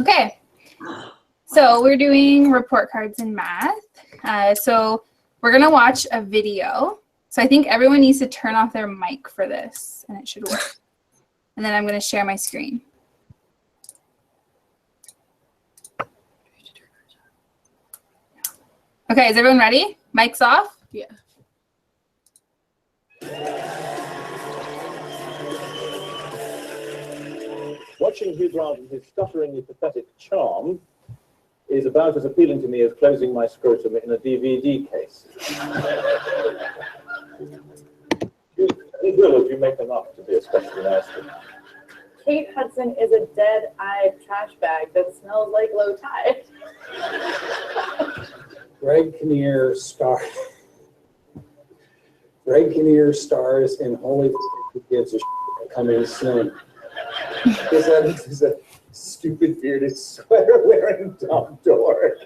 Okay, so we're doing report cards in math. So we're going to watch a video. So I think everyone needs to turn off their mic for this, and it should work. And then I'm going to share my screen. Okay, is everyone ready? Mic's off? Yeah. Watching Hugh Grant and his stutteringly pathetic charm is about as appealing to me as closing my scrotum in a DVD case. It will if you make them up to be especially nasty. Kate Hudson is a dead-eyed trash bag that smells like low tide. Greg Kinnear stars in Holy Who Gives a Shit coming soon. This is a stupid bearded sweater wearing dumb dork.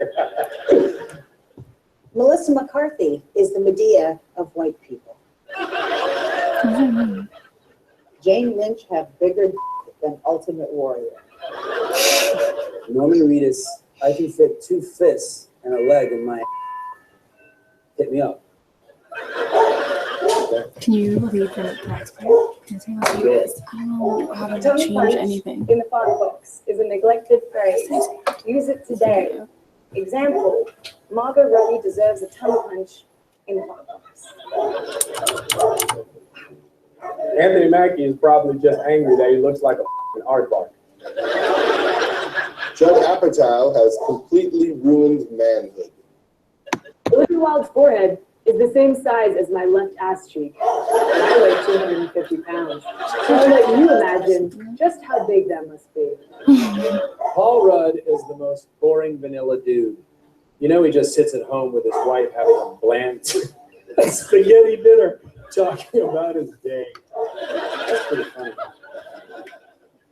Melissa McCarthy is the Medea of white people. Jane Lynch have bigger than Ultimate Warrior. Norman Reedus, I can fit 2 fists and a leg in my. Hit me up. Can you read the next part? I don't know how to Tony change Punch anything. in the font books is a neglected phrase. Use it today. Example, Margot Robbie deserves a tongue punch in the font box. Anthony Mackie is probably just angry that he looks like an aardvark. Judd Apatow has completely ruined manhood. Olivia Wilde's forehead is the same size as my left ass cheek. And I weigh 250 pounds. So I'll let you imagine just how big that must be. Paul Rudd is the most boring vanilla dude. You know, he just sits at home with his wife having a bland spaghetti dinner, talking about his day. That's pretty funny.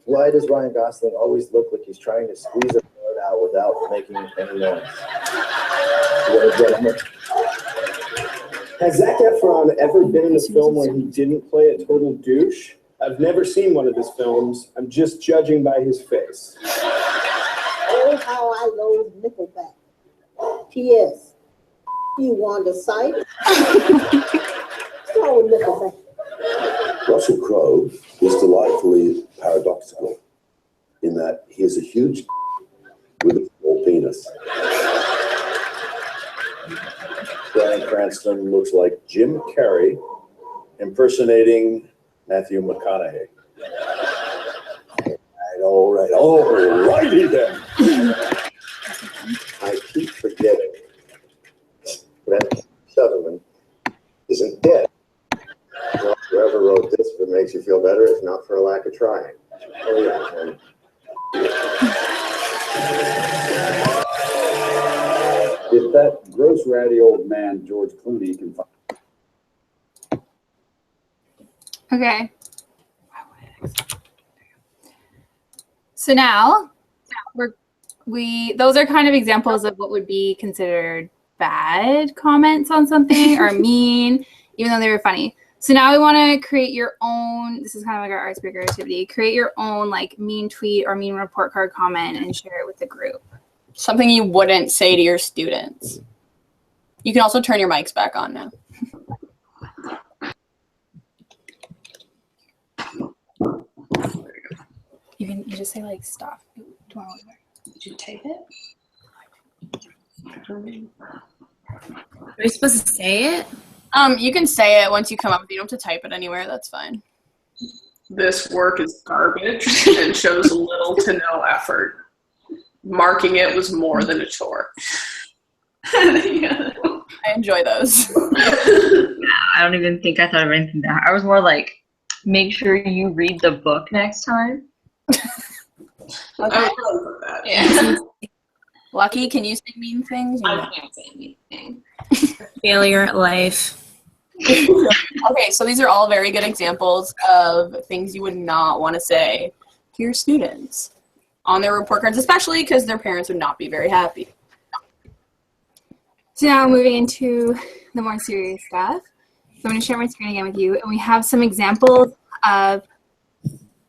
Why does Ryan Gosling always look like he's trying to squeeze a bird out without making any noise? Has Zac Efron ever been in a film where he didn't play a total douche? I've never seen one of his films. I'm just judging by his face. Oh, how I loathe Nickelback. P.S. You want a sight? So Nickelback. Russell Crowe is delightfully paradoxical in that he is a huge with a small penis. Bryan Cranston looks like Jim Carrey impersonating Matthew McConaughey. All righty then. I keep forgetting that Sutherland isn't dead. Well, whoever wrote this, if it makes you feel better, it's not for a lack of trying. Oh yeah. If that gross, ratty old man, George Clooney, can find. Okay. So now those are kind of examples of what would be considered bad comments on something or mean, even though they were funny. So now we want to create your own, this is kind of like our icebreaker activity, create your own like mean tweet or mean report card comment and share it with the group. Something you wouldn't say to your students. You can also turn your mics back on now. You just say like stop. Did you tape it? Are we supposed to say it? You can say it once you come up. You don't have to type it anywhere. That's fine. This work is garbage and shows little to no effort. Marking it was more than a chore. Yeah. I enjoy those. I don't even think I thought of anything that. I was more like, make sure you read the book next time. Okay. That. Yeah. Lucky, can you say mean things? I can't say anything. Failure at life. Okay, so these are all very good examples of things you would not want to say to your students on their report cards, especially because their parents would not be very happy. So now moving into the more serious stuff. So I'm going to share my screen again with you, and we have some examples of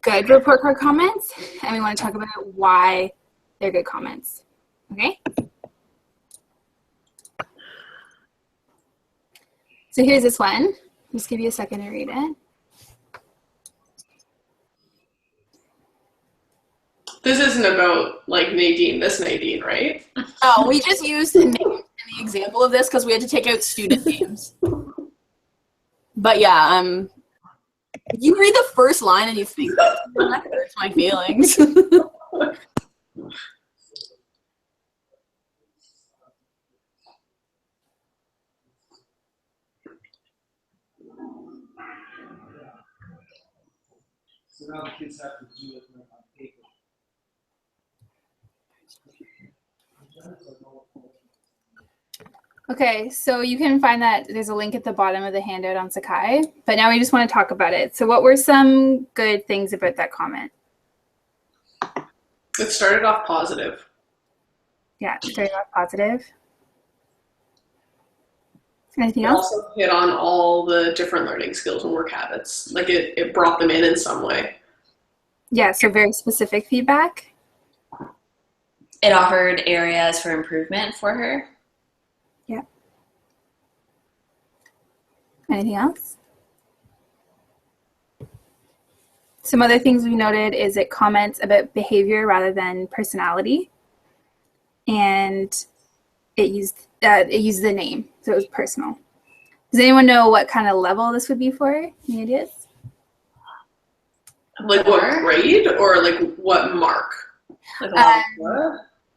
good report card comments, and we want to talk about why they're good comments. Okay? So here's this one. Just give you a second to read it. This isn't about like Nadine, this Nadine, right? Oh, we just used the name in the example of this because we had to take out student names. But yeah, you read the first line and you think that hurts my feelings. So now the kids have to do it on paper. Okay, so you can find that there's a link at the bottom of the handout on Sakai, but now we just want to talk about it. So what were some good things about that comment? It started off positive. Yeah, starting off positive. Anything It else? also hit on all the different learning skills and work habits. Like it brought them in some way. Yeah, so very specific feedback. It offered areas for improvement for her. Yeah. Anything else? Some other things we noted is it comments about behavior rather than personality. And it used the name, so it was personal. Does anyone know what kind of level this would be for? Any ideas? Like what grade or like what mark? Like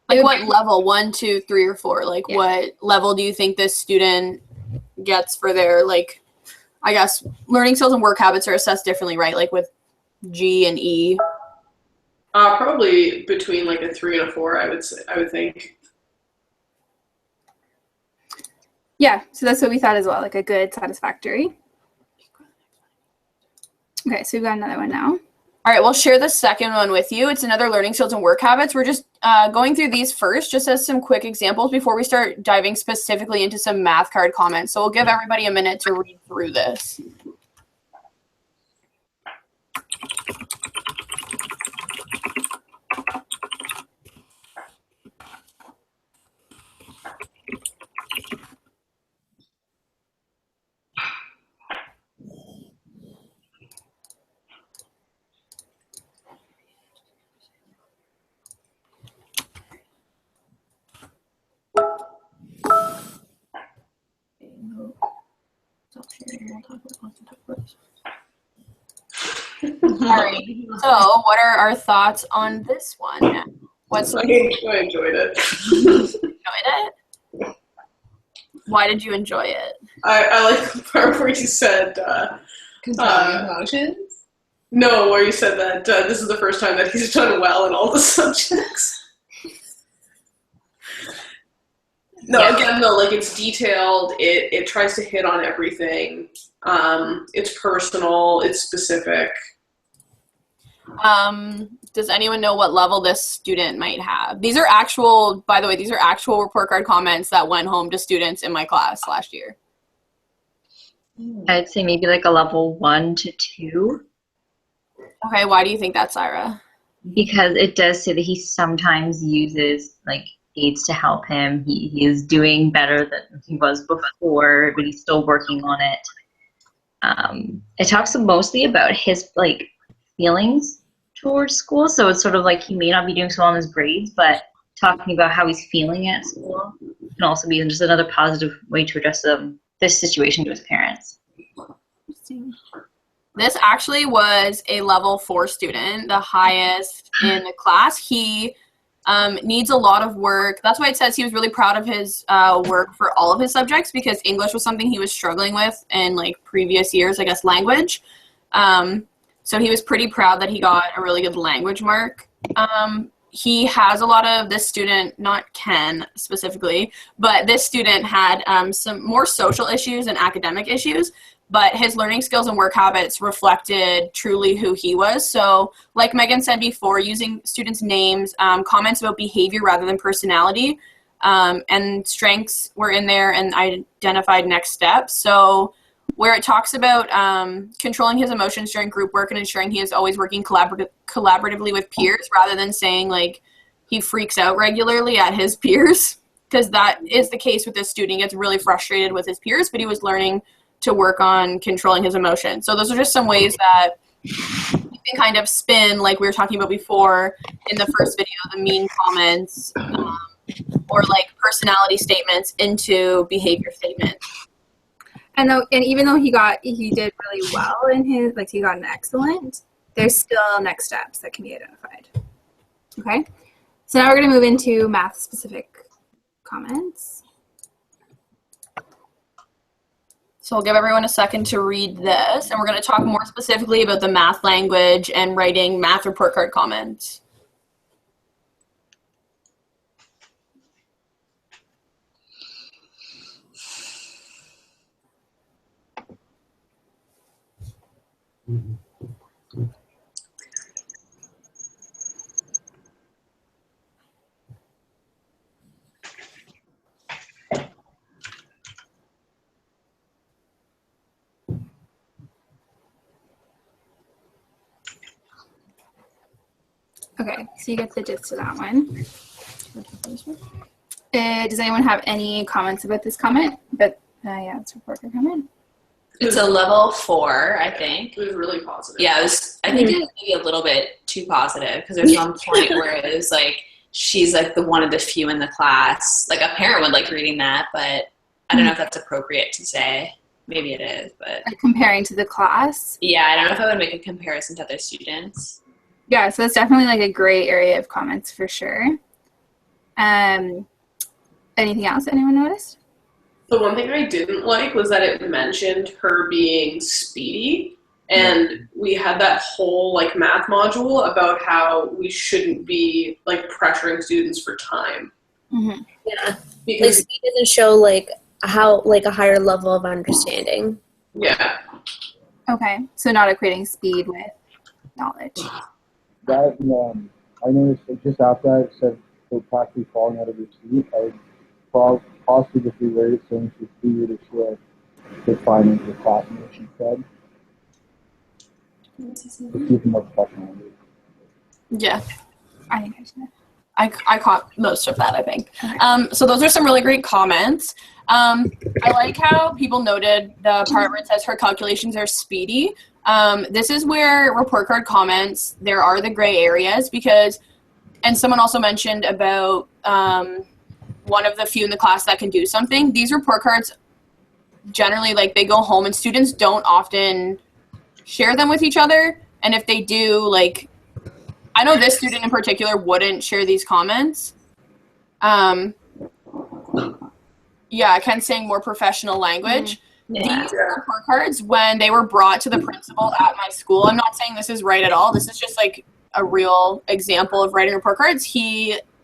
Like what level? 1, 2, 3, or 4? Like Yeah. what level do you think this student gets for their, like, I guess learning skills and work habits are assessed differently, right? Like with G and E. Probably between like a 3 and a 4, I would think. Yeah, so that's what we thought as well, like a good, satisfactory. Okay, so we've got another one now. All right, we'll share the second one with you. It's another learning skills and work habits. We're just going through these first, just as some quick examples before we start diving specifically into some math card comments. So we'll give everybody a minute to read through this. All right. So, what are our thoughts on this one? What's I enjoyed it. enjoyed it? Why did you enjoy it? I like the part where you said controlling emotions. no, where you said that this is the first time that he's done well in all the subjects. No, Yeah. again, though, like it's detailed. It tries to hit on everything. It's personal. It's specific. Does anyone know what level this student might have? These are actual, by the way, these are actual report card comments that went home to students in my class last year. I'd say maybe like a level 1 to 2, Okay, why do you think that, Syra? because it does say that he sometimes uses like aids to help him. He is doing better than he was before, but he's still working on it. It talks mostly about his like feelings towards school, so it's sort of like he may not be doing so well in his grades, but talking about how he's feeling at school can also be just another positive way to address this situation to his parents. This actually was a level 4 student, the highest in the class. He needs a lot of work. That's why it says he was really proud of his work for all of his subjects, because English was something he was struggling with in like previous years, I guess language. So he was pretty proud that he got a really good language mark. He has a lot of, this student, not Ken specifically, but this student had some more social issues and academic issues, but his learning skills and work habits reflected truly who he was. So like Megan said before, using students' names, comments about behavior rather than personality, and strengths were in there, and I identified next steps. So where it talks about controlling his emotions during group work and ensuring he is always working collaboratively with peers, rather than saying like he freaks out regularly at his peers, because that is the case with this student. He gets really frustrated with his peers, but he was learning to work on controlling his emotions. So those are just some ways that you can kind of spin, like we were talking about before in the first video, the mean comments or like personality statements into behavior statements. And even though he did really well in his, like, he got an excellent, there's still next steps that can be identified. Okay, so now we're going to move into math specific comments. So I'll give everyone a second to read this, and we're going to talk more specifically about the math language and writing math report card comments. Okay, so you get the gist of that one. Does anyone have any comments about this comment? But yeah, it's a report card comment. It's a level 4, I think. It was really positive. Yeah, I think it was maybe a little bit too positive, because there's one point where it was like, she's like the one of the few in the class. Like, a parent would like reading that, but I don't know if that's appropriate to say. Maybe it is, but. Like comparing to the class? Yeah, I don't know if I would make a comparison to other students. Yeah, so it's definitely like a gray area of comments for sure. Anything else anyone noticed? The one thing I didn't like was that it mentioned her being speedy, and we had that whole like math module about how we shouldn't be like pressuring students for time. Mm-hmm. Yeah, because like speed doesn't show like how like a higher level of understanding. Yeah. Okay, so not equating speed with knowledge. That I noticed that just after that it said they're practically falling out of their seat. I would possibly just reword it saying she's eager to share good findings with classmates instead. Just keep more professional. Yeah. I think I should. I caught most of that, I think. So those are some really great comments. I like how people noted the part where it says her calculations are speedy. This is where report card comments, there are the gray areas because, and someone also mentioned about one of the few in the class that can do something. These report cards generally, like, they go home and students don't often share them with each other. And if they do, like, I know this student in particular wouldn't share these comments. Yeah, Ken's saying more professional language. Yeah. These report cards, when they were brought to the principal at my school, I'm not saying this is right at all. This is just like a real example of writing report cards.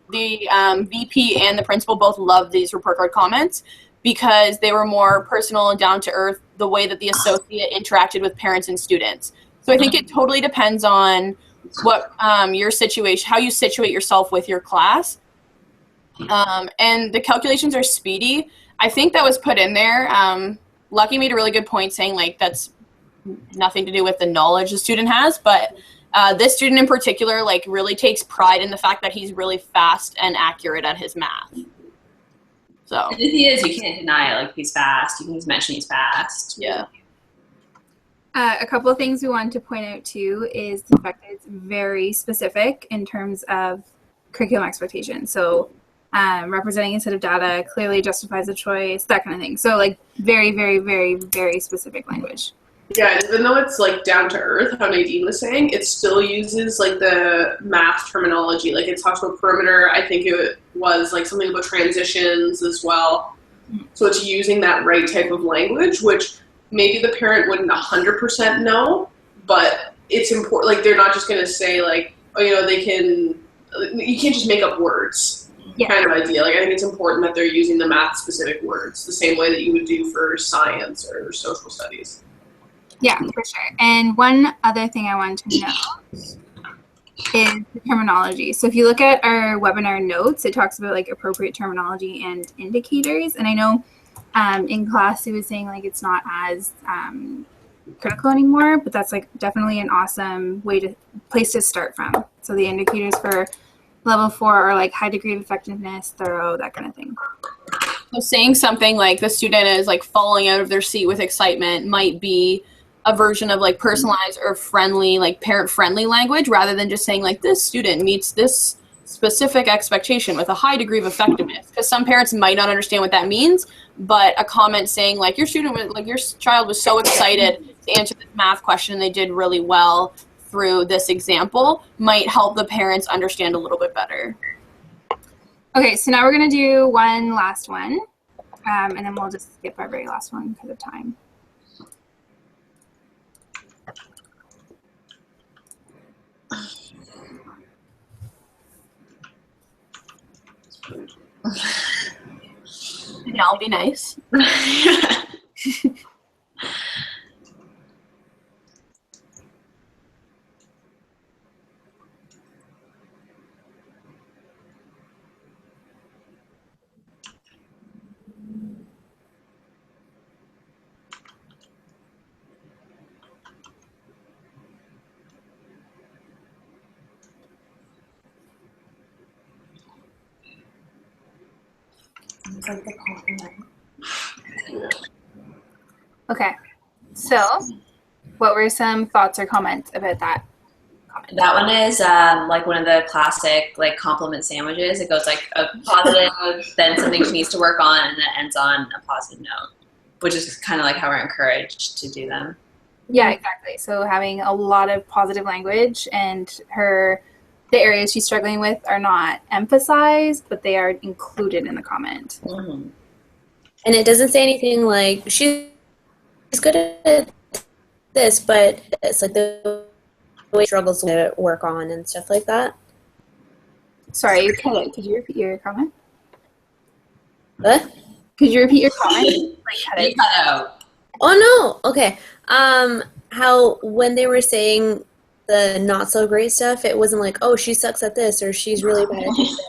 The VP and the principal both loved these report card comments because they were more personal and down to earth, the way that the associate interacted with parents and students. So I think it totally depends on what your situation, how you situate yourself with your class. And the calculations are speedy. I think that was put in there. Lucky made a really good point saying, like, that's nothing to do with the knowledge the student has, but this student in particular, like, really takes pride in the fact that he's really fast and accurate at his math. So And if he is, you can't deny it. Like, he's fast. You can just mention he's fast. Yeah. A couple of things we wanted to point out too is the fact that it's very specific in terms of curriculum expectations. So representing a set of data clearly justifies the choice, that kind of thing. So, like, very, very, very, very specific language. Yeah, even though it's like down to earth, how Nadine was saying, it still uses like the math terminology. Like, it talks about perimeter. I think it was like something about transitions as well. So it's using that right type of language, which maybe the parent wouldn't 100% know, but it's important. Like, they're not just going to say like, oh, you know, you can't just make up words. Yeah. Kind of idea. Like, I think it's important that they're using the math specific words the same way that you would do for science or social studies. Yeah, for sure. And one other thing I wanted to know is the terminology. So if you look at our webinar notes, it talks about like appropriate terminology and indicators. And I know in class it was saying like it's not as critical anymore, but that's like definitely an awesome place to start from. So the indicators for Level 4 are like high degree of effectiveness, thorough, that kind of thing. So saying something like the student is like falling out of their seat with excitement might be a version of like personalized or friendly, like parent-friendly language, rather than just saying like this student meets this specific expectation with a high degree of effectiveness. Because some parents might not understand what that means, but a comment saying like your child was so excited to answer this math question and they did really well through this example might help the parents understand a little bit better. Okay, so now we're going to do one last one, and then we'll just skip our very last one because of time. And I'll be nice. Okay, so what were some thoughts or comments about that? That one is like one of the classic like compliment sandwiches. It goes like a positive, then something she needs to work on, and then ends on a positive note, which is kind of like how we're encouraged to do them. Yeah, exactly. So having a lot of positive language, and the areas she's struggling with are not emphasized, but they are included in the comment. Mm-hmm. And it doesn't say anything like she's good at this, but it's like the way she struggles to work on and stuff like that. Sorry, you cut it. Could you repeat your comment? What? Could you repeat your comment? Like, cut out. Oh no. Okay. How when they were saying the not so great stuff, it wasn't like, oh, she sucks at this or she's really bad at this.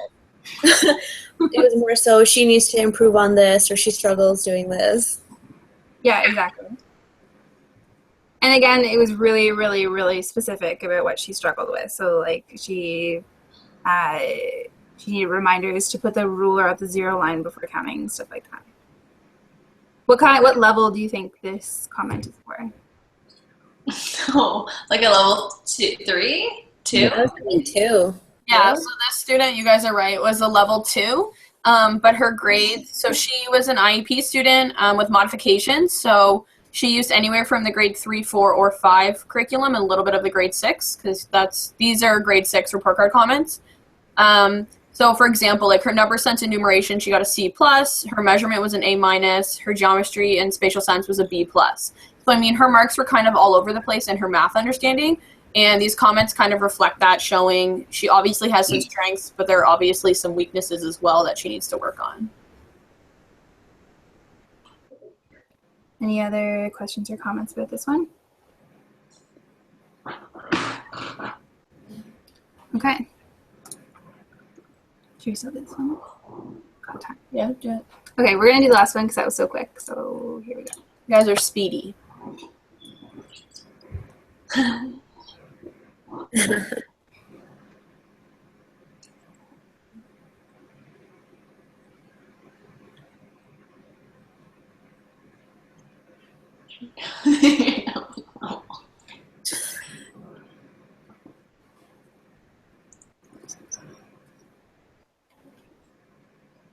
It was more so she needs to improve on this or she struggles doing this. Yeah, exactly. And again, it was really, really, really specific about what she struggled with. So like she needed reminders to put the ruler at the 0 line before counting, stuff like that. What level do you think this comment is for? Oh, like a level 3? 2? I was thinking 2. Yeah, so this student, you guys are right, was a level 2, but her grades, so she was an IEP student with modifications, so she used anywhere from the grade 3, 4, or 5 curriculum and a little bit of the grade 6, because these are grade 6 report card comments. So for example, like her number sense and numeration, she got a C+, her measurement was an A-, her geometry and spatial science was a B+. So I mean, her marks were kind of all over the place in her math understanding, and these comments kind of reflect that, showing she obviously has some strengths, but there are obviously some weaknesses as well that she needs to work on. Any other questions or comments about this one? Okay. Should we start this one? Got time. Yeah, do it. Okay, we're going to do the last one because that was so quick. So here we go. You guys are speedy.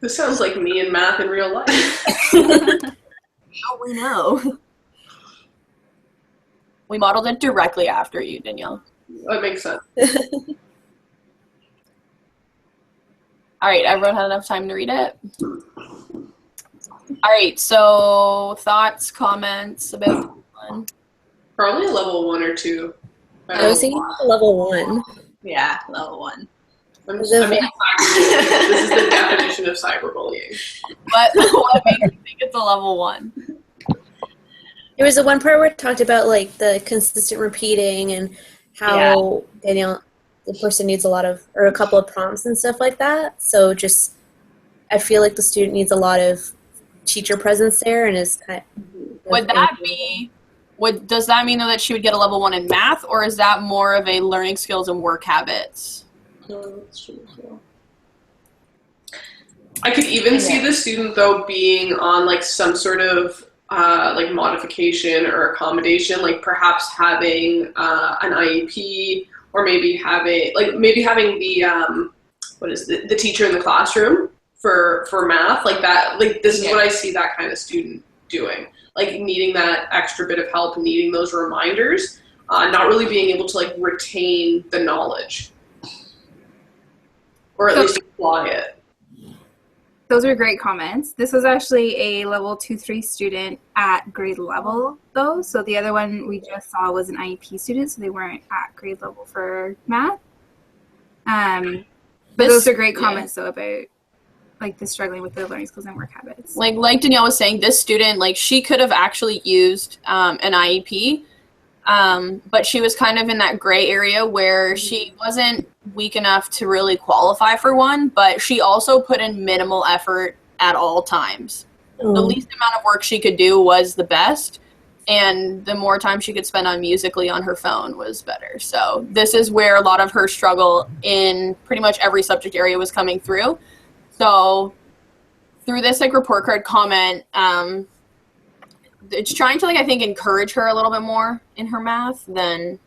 This sounds like me in math in real life. Oh, we know. We modeled it directly after you, Danielle. That makes sense. All right, everyone had enough time to read it? All right, so thoughts, comments about this one? Probably a level 1 or 2. I was thinking level 1. Yeah, level 1. This is the definition of cyberbullying. What makes you think it's a level 1? There was the one part where it talked about like the consistent repeating and how Danielle, the person needs a couple of prompts and stuff like that. So just, I feel like the student needs a lot of teacher presence there and is kind of. Does that mean though that she would get a level 1 in math, or is that more of a learning skills and work habits? I could even see the student though being on like some sort of like modification or accommodation, like perhaps having an IEP, or maybe having the what is the teacher in the classroom for math, like that. Like this is what I see that kind of student doing, like needing that extra bit of help, needing those reminders, not really being able to like retain the knowledge, or at least apply it. Those are great comments. This was actually a level 2-3 student at grade level, though. So the other one we just saw was an IEP student, so they weren't at grade level for math. But those are great comments, though, about like the struggling with their learning skills and work habits. Like Danielle was saying, this student, like she could have actually used an IEP, but she was kind of in that gray area where she wasn't weak enough to really qualify for one, but she also put in minimal effort at all times. The least amount of work she could do was the best, and the more time she could spend on Musical.ly on her phone was better. So this is where a lot of her struggle in pretty much every subject area was coming through. So through this like report card comment, it's trying to, like, I think, encourage her a little bit more in her math than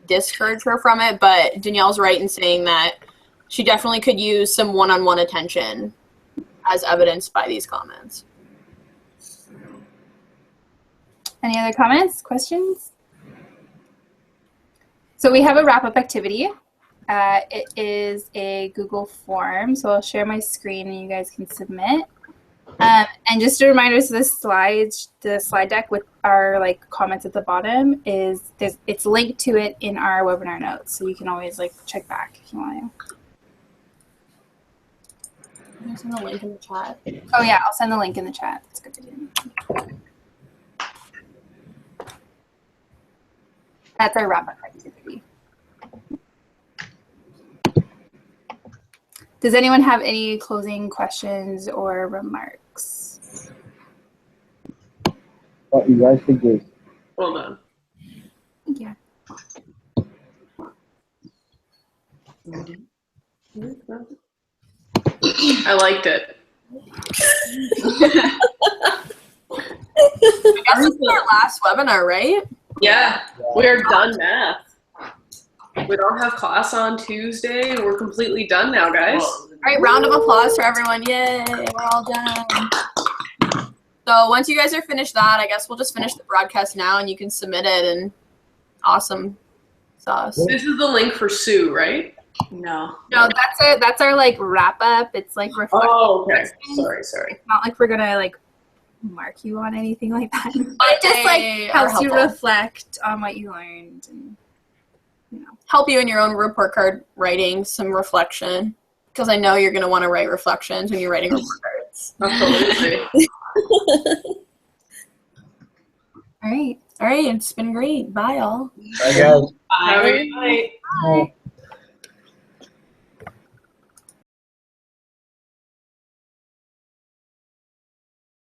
discourage her from it. But Danielle's right in saying that she definitely could use some one-on-one attention, as evidenced by these comments. Any other comments, questions? So we have a wrap-up activity. It is a Google form, so I'll share my screen and you guys can submit. And just a reminder, so the slide deck with our like comments at the bottom it's linked to it in our webinar notes, so you can always like check back if you want to. I'll send the link in the chat. Oh yeah, I'll send the link in the chat. That's good to do. That's our wrap-up activity. Does anyone have any closing questions or remarks? What you guys think is? Well done. Thank you. I liked it. I guess this is our last webinar, right? Yeah, we're done math. We don't have class on Tuesday. We're completely done now, guys. All right, round of applause for everyone. Yay, we're all done. So once you guys are finished that, I guess we'll just finish the broadcast now and you can submit it, and awesome sauce. This is the link for Sue, right? No. No, that's our like wrap up. It's like reflection. Oh, okay. Sorry. It's not like we're gonna like mark you on anything like that. But it just like helps you reflect on what you learned and help you in your own report card writing, some reflection, because I know you're going to want to write reflections when you're writing report cards. Absolutely. All right, it's been great. Bye, all. Bye, guys. Have a good night. Bye.